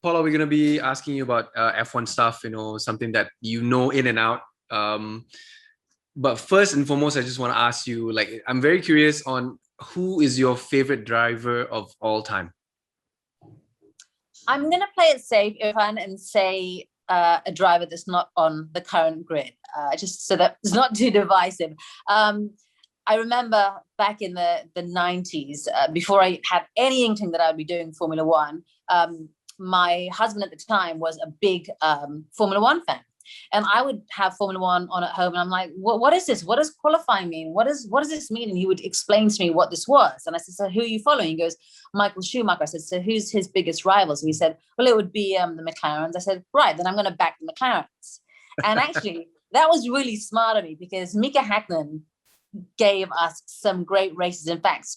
Paula, we're going to be asking you about F1 stuff, something that you know in and out. But first and foremost, I just want to ask you, like, I'm very curious on who is your favorite driver of all time? I'm going to play it safe, Irfan, and say a driver that's not on the current grid, just so that it's not too divisive. I remember back in the 90s, before I had any inkling that I would be doing Formula One, my husband at the time was a big Formula One fan. And I would have Formula One on at home, and I'm like, what is this? What does qualifying mean? What does this mean? And he would explain to me what this was. And I said, so who are you following? He goes, Michael Schumacher. I said, so who's his biggest rivals? And he said, well, it would be the McLarens. I said, right, then I'm going to back the McLarens. And actually, that was really smart of me, because Mika Hakkinen gave us some great races. In fact,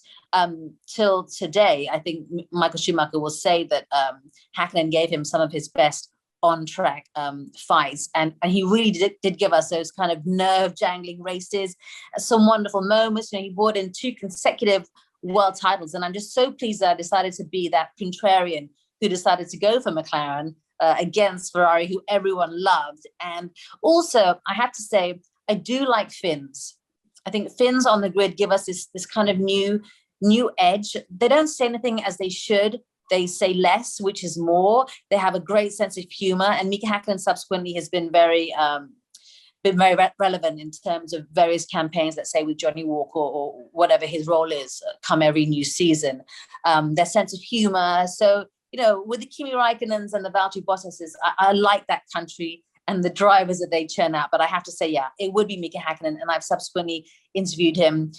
till today, I think Michael Schumacher will say that Hakkinen gave him some of his best on-track fights, and he really did give us those kind of nerve-jangling races, some wonderful moments. He brought in 2 consecutive world titles, and I'm just so pleased that I decided to be that contrarian who decided to go for McLaren against Ferrari, who everyone loved. And also, I have to say, I do like Finns. I think Finns on the grid give us this kind of new edge. They don't say anything as they should. They say less, which is more. They have a great sense of humor, and Mika Hakkinen subsequently has been very relevant in terms of various campaigns, let's say with Johnny Walker or whatever his role is, come every new season. Their sense of humor. So, with the Kimi Räikkönens and the Valtteri Bottas's, I like that country and the drivers that they churn out. But I have to say, yeah, it would be Mika Hakkinen. And I've subsequently interviewed him,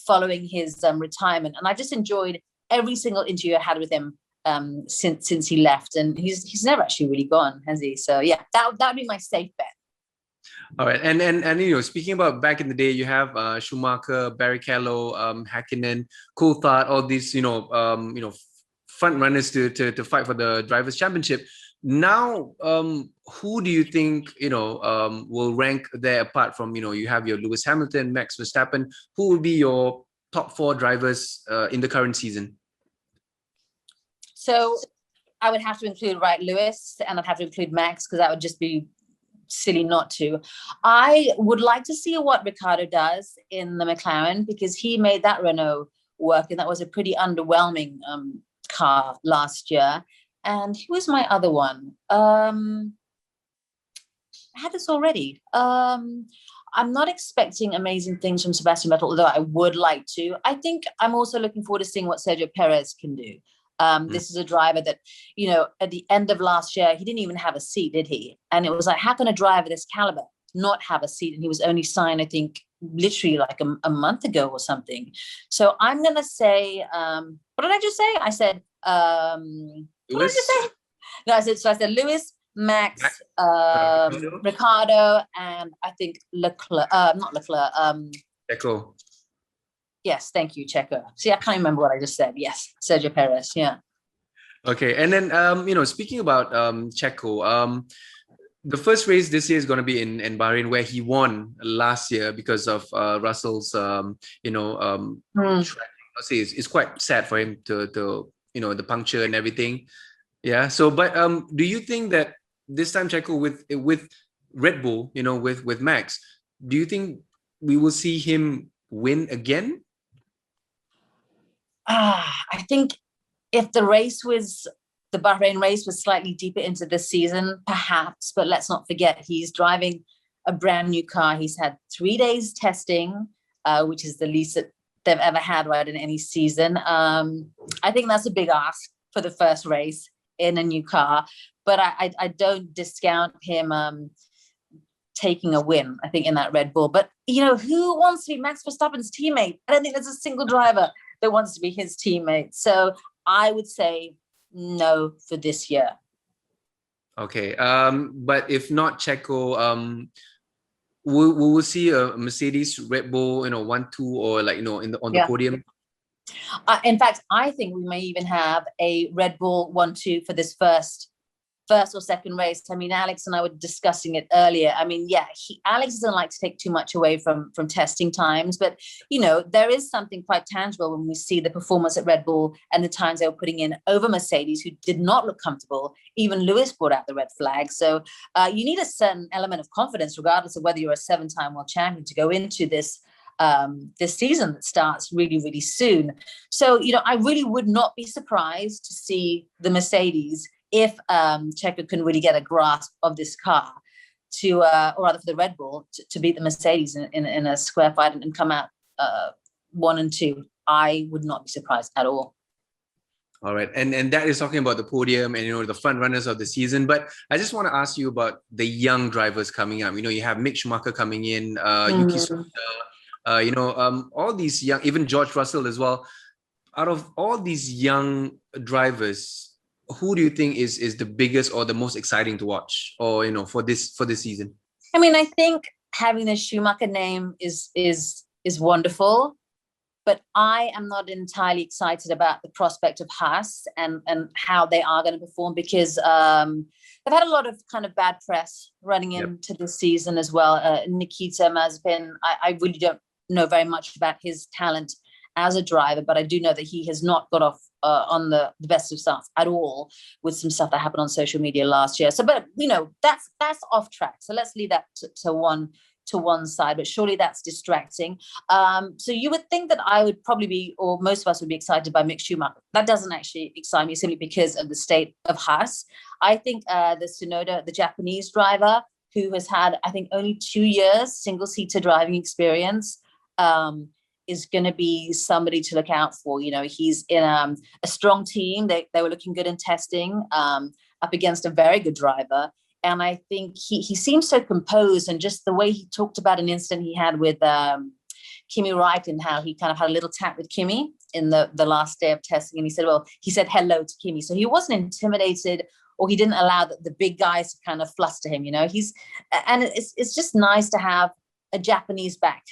following his retirement. And I just enjoyed every single interview I had with him since he left, and he's never actually really gone, has he? So yeah, that would be my safe bet. All right, and speaking about back in the day, you have Schumacher, Barrichello, Hakkinen, Coulthard, all these front runners to fight for the drivers' championship. Now, who do you think will rank there apart from you have your Lewis Hamilton, Max Verstappen? Who will be your top 4 drivers in the current season? So I would have to include Lewis, and I'd have to include Max, because that would just be silly not to. I would like to see what Ricciardo does in the McLaren, because he made that Renault work, and that was a pretty underwhelming car last year. And who was my other one? I had this already. I'm not expecting amazing things from Sebastian Vettel, although I would like to. I think I'm also looking forward to seeing what Sergio Perez can do. This is a driver that, at the end of last year, he didn't even have a seat, did he? And it was like, how can a driver this caliber not have a seat? And he was only signed, I think, literally like a month ago or something. So I'm going to say, what did I just say? I said, what did I just say? No, I said Lewis, Max, Ricciardo, and I think Leclerc, not Leclerc. Checo. Yes, thank you, Checo. See, I can't remember what I just said. Yes, Sergio Perez, yeah. Okay, and then, speaking about Checo, the first race this year is going to be in Bahrain, where he won last year because of Russell's, it's quite sad for him to the puncture and everything. Yeah, so, but do you think that this time Checo with Red Bull, with Max, do you think we will see him win again? I think if the Bahrain race was slightly deeper into the season, perhaps, but let's not forget, he's driving a brand new car. He's had 3 days testing, which is the least that they've ever had in any season. I think that's a big ask for the first race in a new car, but I don't discount him taking a win, I think, in that Red Bull. But, who wants to be Max Verstappen's teammate? I don't think there's a single driver that wants to be his teammate. So I would say no for this year. Okay. But if not Checo, we'll see a Mercedes Red Bull, 1-2, or on the podium. In fact, I think we may even have a Red Bull 1-2 for first or second race. I mean, Alex and I were discussing it earlier. I mean, yeah, Alex doesn't like to take too much away from testing times, but there is something quite tangible when we see the performance at Red Bull and the times they were putting in over Mercedes, who did not look comfortable. Even Lewis brought out the red flag. So you need a certain element of confidence, regardless of whether you're a 7-time world champion, to go into this season that starts really, really soon. So, I really would not be surprised to see the Mercedes, if Checo can really get a grasp of this car, or rather for the Red Bull, to beat the Mercedes in a square fight and come out 1 and 2. I would not be surprised at all. All right, and that is talking about the podium and the front runners of the season. But I just want to ask you about the young drivers coming up. You have Mick Schumacher coming in, Yuki Tsunoda, all these young, even George Russell as well. Out of all these young drivers, who do you think is the biggest or the most exciting to watch, or for this season? I mean, I think having the Schumacher name is wonderful, but I am not entirely excited about the prospect of Haas and how they are going to perform, because they've had a lot of kind of bad press running into this season as well. Nikita Mazepin, I really don't know very much about his talent as a driver, but I do know that he has not got off on the best of starts at all, with some stuff that happened on social media last year. So, but that's off track. So let's leave that to one side, but surely that's distracting. So you would think that I would probably be, or most of us would be, excited by Mick Schumacher. That doesn't actually excite me, simply because of the state of Haas. I think the Tsunoda, the Japanese driver, who has had, I think, only 2 years single-seater driving experience, is going to be somebody to look out for. He's in a strong team. They were looking good in testing, up against a very good driver. And I think he seems so composed, and just the way he talked about an incident he had with Kimi Räikkönen, how he kind of had a little chat with Kimi in the last day of testing. And he said hello to Kimi. So he wasn't intimidated, or he didn't allow the big guys to kind of fluster him. It's just nice to have a Japanese back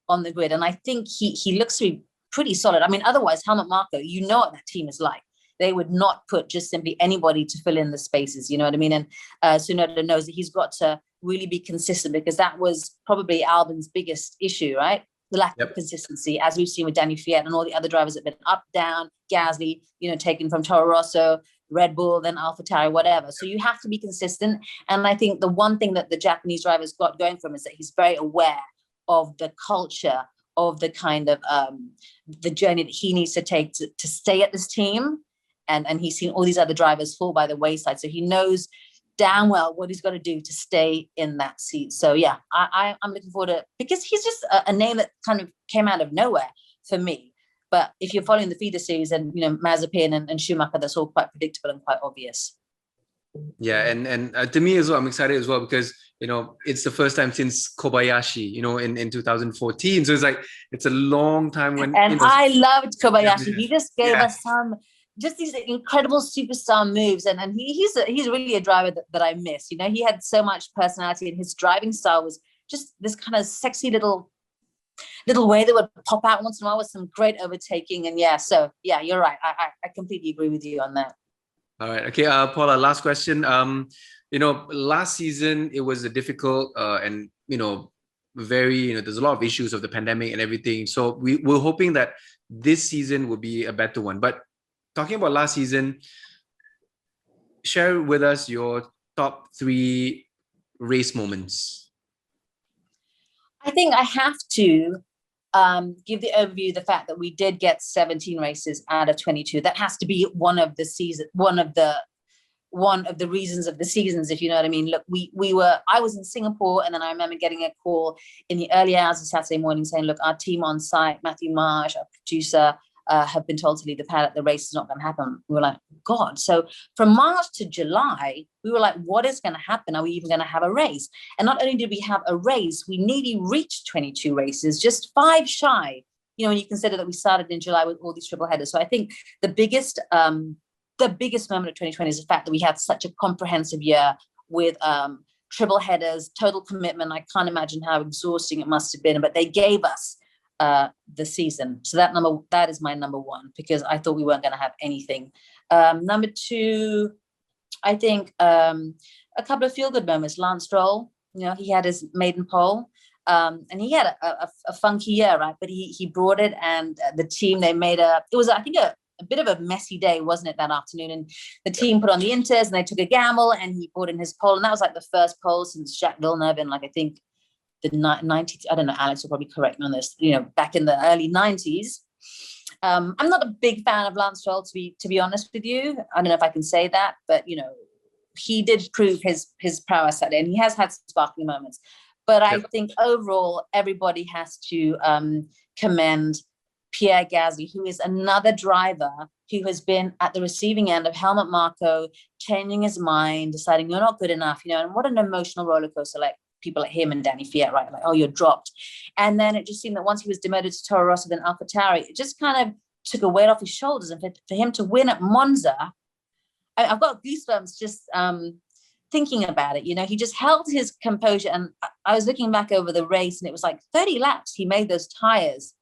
on the grid. And I think he looks to be pretty solid. I mean, otherwise, Helmut Marko, what that team is like. They would not put just simply anybody to fill in the spaces, you know what I mean? And Tsunoda knows that he's got to really be consistent, because that was probably Albon's biggest issue, right? The lack of consistency, as we've seen with Danny Fiat and all the other drivers that have been up, down, Gasly, taken from Toro Rosso, Red Bull, then AlphaTauri, whatever. So you have to be consistent. And I think the one thing that the Japanese drivers got going from is that he's very aware of the culture, of the kind of the journey that he needs to take to stay at this team. And he's seen all these other drivers fall by the wayside. So he knows damn well what he's got to do to stay in that seat. So, yeah, I'm looking forward to it, because he's just a name that kind of came out of nowhere for me. But if you're following the feeder series and, Mazepin and Schumacher, that's all quite predictable and quite obvious. Yeah, and to me as well, I'm excited as well, because, it's the first time since Kobayashi, in 2014. So it's a long time when... And I loved Kobayashi. Yeah. He just gave us just these incredible superstar moves, and he's really a driver that I miss. He had so much personality, and his driving style was just this kind of sexy little way that would pop out once in a while with some great overtaking. And you're right. I completely agree with you on that. All right. Okay, Paula, last question. Last season it was a difficult and very there's a lot of issues of the pandemic and everything. So we're hoping that this season will be a better one. But talking about last season, share with us your top 3 race moments. I think I have to give the overview, the fact that we did get 17 races out of 22. That has to be one of the reasons of the seasons, if you know what I mean. Look, I was in Singapore, and then I remember getting a call in the early hours of Saturday morning saying, look, our team on site, Matthew Marsh, our producer, have been told to leave the paddock. The race is not going to happen. We were like, God. So from March to July, we were like, what is going to happen? Are we even going to have a race? And not only did we have a race, we nearly reached 22 races, just 5 shy, when you consider that we started in July with all these triple headers. So I think the biggest moment of 2020 is the fact that we had such a comprehensive year with triple headers, total commitment. I can't imagine how exhausting it must have been, but they gave us the season. So that is my number 1, because I thought we weren't going to have anything. Number 2, I think a couple of feel-good moments. Lance Stroll, he had his maiden pole, and he had a funky year, right? But he brought it, and the team, they made it was, I think, a bit of a messy day, wasn't it, that afternoon? And the team put on the Inters, and they took a gamble, and he brought in his pole, and that was like the first pole since Jacques Villeneuve in, like, I think the 90s. I don't know, Alex will probably correct me on this, back in the early 90s. I'm not a big fan of Lance Stroll, to be honest with you. I don't know if I can say that, but he did prove his prowess that day, and he has had some sparkling moments. But I think overall, everybody has to commend Pierre Gasly, who is another driver who has been at the receiving end of Helmut Marko changing his mind, deciding you're not good enough, and what an emotional roller coaster, like people like him and Danny Fiat, right? Like, oh, you're dropped. And then it just seemed that once he was demoted to Toro Rosso, then AlphaTauri, it just kind of took a weight off his shoulders. And for him to win at Monza, I've got goosebumps just thinking about it. He just held his composure. And I was looking back over the race, and it was like 30 laps he made those tires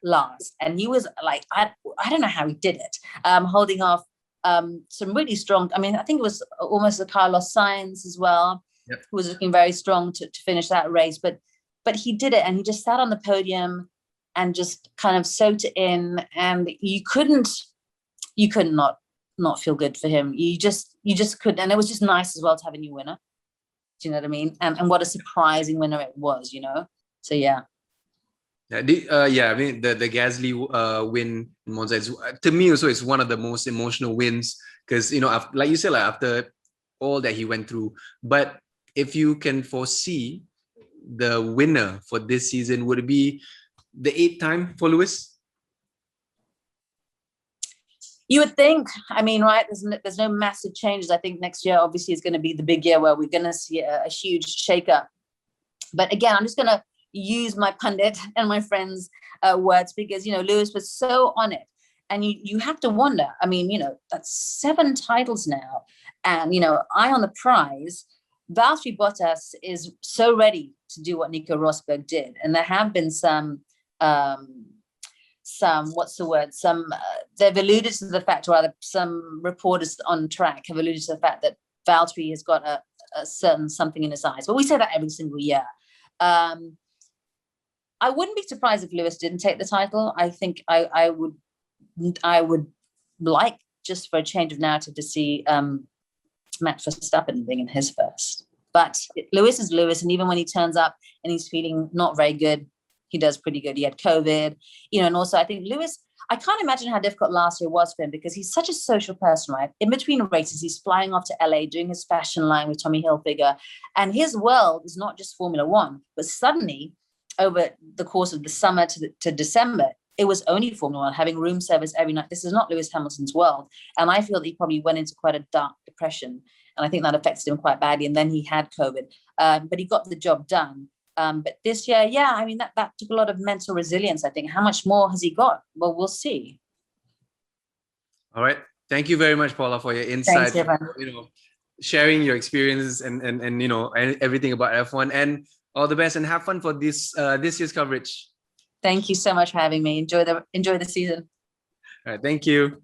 last. And he was like, I don't know how he did it, holding off some really strong, I think it was almost a Carlos Sainz as well, who was looking very strong to finish that race. But he did it, and he just sat on the podium and just kind of soaked it in, and you could not feel good for him. You just couldn't. And it was just nice as well to have a new winner. Do you know what I mean? And what a surprising winner it was, So yeah. The Gasly win in Monza is, to me also, is one of the most emotional wins, because like you said, like, after all that he went through. But if you can foresee the winner for this season, would it be the 8th time for Lewis? You would think. Right, there's no massive changes. I think next year obviously is going to be the big year where we're going to see a huge shakeup. But again, I'm just going to use my pundit and my friends' words, because Lewis was so on it, and you have to wonder. That's 7 titles now, and eye on the prize. Valtteri Bottas is so ready to do what Nico Rosberg did, and there have been some they've alluded to the fact, or rather some reporters on track have alluded to the fact that Valtteri has got a certain something in his eyes. But we say that every single year. I wouldn't be surprised if Lewis didn't take the title. I think I would like, just for a change of narrative, to see Max Verstappen being in his first. But Lewis is Lewis, and even when he turns up and he's feeling not very good, he does pretty good. He had COVID, and also I think Lewis, I can't imagine how difficult last year was for him, because he's such a social person, right? In between races, he's flying off to LA, doing his fashion line with Tommy Hilfiger, and his world is not just Formula One. But suddenly, over the course of the summer to December, it was only Formula One, having room service every night. This is not Lewis Hamilton's world. And I feel that he probably went into quite a dark depression. And I think that affected him quite badly. And then he had COVID. But he got the job done. But this year, that took a lot of mental resilience, I think. How much more has he got? Well, we'll see. All right. Thank you very much, Paula, for your insights. Thanks, sharing your experiences and everything about F1. And all the best, and have fun for this year's coverage. Thank you so much for having me. Enjoy the season. All right. Thank you.